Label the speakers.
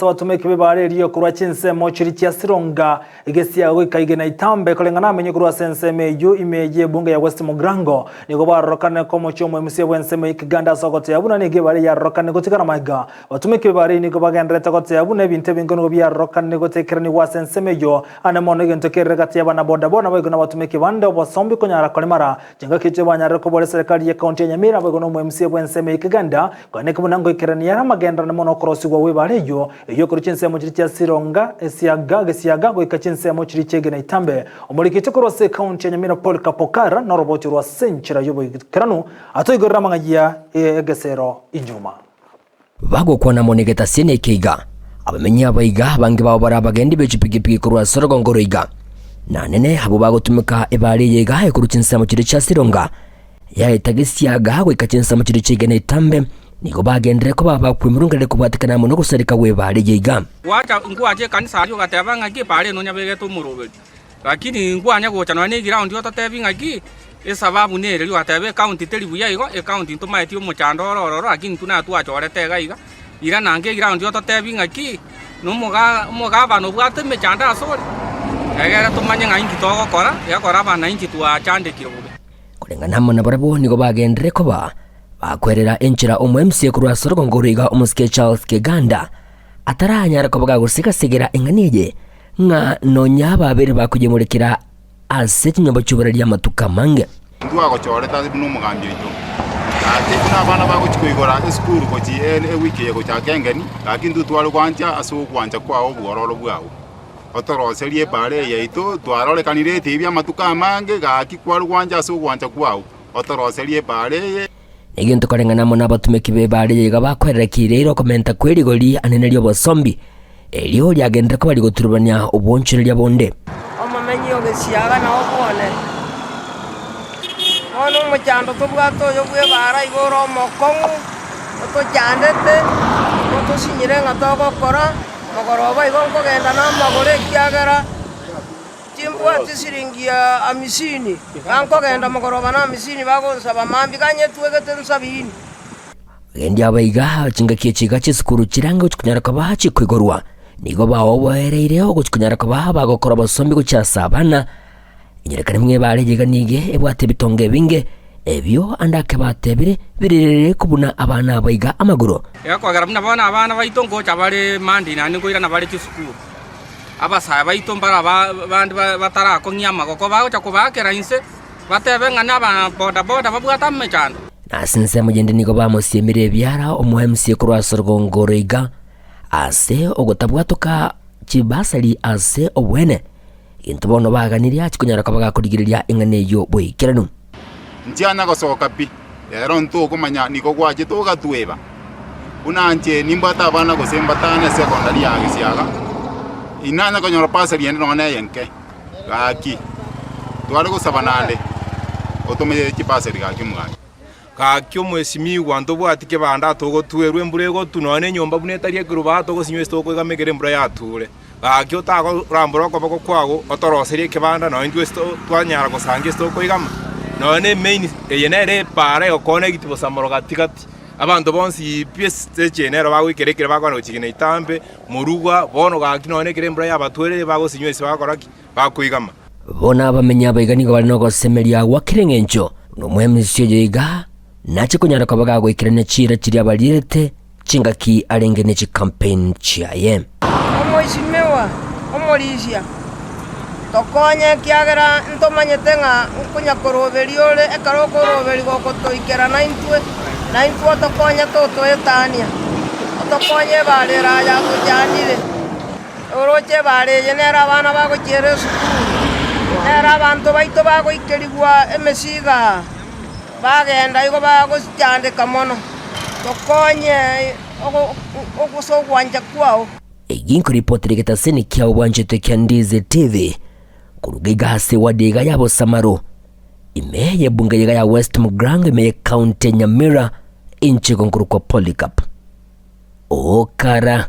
Speaker 1: Watumeke bebarerio kurwa chinsemo chiri chia Sironga igesia wikaige na itambe kolengana menye kurwa senseme yu imeje bunge ya West Mugrango niko barokane komo chomo MC wenseme ikiganda sokote yabuna nige bari ya rokane gotikana maiga watumeke bebare niko bagendre tokote yabuna binte bingono bya rokane gotekerani wa senseme yo anemono gentokere gati yabana boda bona bagona watumeke bande obosombi konyara kolemara jenga kiche banyara ko bole serikali ya county ya Nyamira bagono MC wenseme ikiganda kone kubunango ikerani ya magenda nemono krosi wa webareyo iyo kuri chinsemo chiri chia Sironga esiaga goika chinsemo chiri chege na itambe omurikite kurose county ya Nyamira Paul Kapokara no roboti rwa senchira yobo ikeranu atoigorra mangagia egesero injuma
Speaker 2: bagokwa na monegeta sene keiga abamenya abayiga bangi babo barabagendi becipigipigi kurwa Sorogongoro iga na nene abo bagotumika ebare yega ekuru chinsemo chiri chia Sironga ya etagesiaga goika chinsemo chiri chege na itambe niko bagendere ko baba kwimurungere kubatikana muno gusarika webare yiga
Speaker 3: wacha ngwaje kanisa ryo gateba ngaki pare no nyabege to murobe lakini ngwanya go chana ne ground yo tatebi ngaki esababu ne ryo gatebe county teribuya igo e county to maiti mo chandoro lakini tuna tu achore tega iga ira nange ground yo tatebi ngaki no moga bano bwate me chanda asore egera to manya ngaingi to gokora yakora bana ingi tu achande kirobe
Speaker 2: kulengana mona barabo niko bagendere ko bakwerera enchira MC kurwa Sorogongoro iga omusike Charles Keganda ataranyara ko bagagusika segera enganije nga nonya babere bakugemurikira aseti nyomba cyubara lya matuka mange
Speaker 4: ndwa ko choreta no mugambye cyo ate kuna bana baguchikoigora school ko ji wiki yego cyakengeni lakini tutwalo kwanja asu kwanja kwao bwororo bwao otoroserie pare yeito twarole kanirete ibya matuka mange gakikwaru kwanja asu kwanja kwao otoroserie pare
Speaker 2: Egento karengana mona batumeki bebare yiga bakwerera iro komenta kweri goli anene lyo bosombi elio lyagendre ko bali goturubanya obonchire lya bonde
Speaker 5: omumenyi ogesiaga na obone ono muchando to bwato yo bwebara igoro mokongu to chandete to sinyire ngatogo kora mogoroba igonko genda na magore kyagara Timbwa tisiringia amisini anko genda mogoroba na amisini bago saba mambi kanye tuwegete nsabini
Speaker 2: gendi abayiga cingakiye ciga cisukuru kiranga kunyara ko baci kwigorwa nigo bawo bohereire go kunyara ko bagokora basombi go cyasabana inyerekane mwe baregiga nige ebwate bitonge binge ebyo andake batebire birirere kubuna abana abayiga amaguru
Speaker 3: yakwagara muna abana baitongo cyabare mandi nani ngo irana bari cisukuru abasaya baitombara bandi batara ko nyama ko bacha ko bakera inse batebe ngana ba boda babwata mechando
Speaker 2: nasinse mugende niko bamusiemire byara MC kurwa Sorogongoro iga ase ogotabwatoka kibasali ase obwene intubono baganirya kikunyara ko bagakurigirira ingane yo boyikiranu
Speaker 4: ntiana gosoka pi ero nto kumanya niko gwaje to gatweba unanje nimbata abana gosembatana secondary yagisiaga inana ko nyoro pasa riende no yenke gaki twale ko sabanande otomeje kipasa rigaki mugani
Speaker 6: kakyo mwesimi wanto bwatike banda togo tuerwe mburego tunone nyomba bunetarie kuruba togo sinyo stoko gamegere mbura yature kakyo tago ramboro ko bako kwago otoroserie kebanda no indwe sto twanyara ko sange stoko igama none main yenere pare ko connect bo samoro gatikati abantu bonsi piece chenero bagwikerekere bakwana ukigene itambe murugwa bono gakinone kirembura yabatwere bagosinywese bakoraki bakwigama
Speaker 2: bona bamenya abayiga nigo bari no gosemeria wakirengencho no MC yiga nache kunyara ko bagagwikirane cira kiri abarirete cingaki arengene ci campaign ciaye
Speaker 5: omoisimewa omorisia tokonye kiagera ntomanyetenga kunya koroberiole ekaroko roberi gokotoikera na info tokonye toto etania tokonye bale raja kujanire oroche bale yenera bana bago kire sukuru era abantu baito bago ikerigwa emesiga bagenda igo bago chande kamono tokonye ogo gwanja kwao
Speaker 2: eginko report rigeta seni kya wanje to Kyandize TV kurugiga hase wadiga yabo Samaro imeye bunge ya West Mugrango imeye county Nyamira inchi gonkuru kwa Polycarp Okara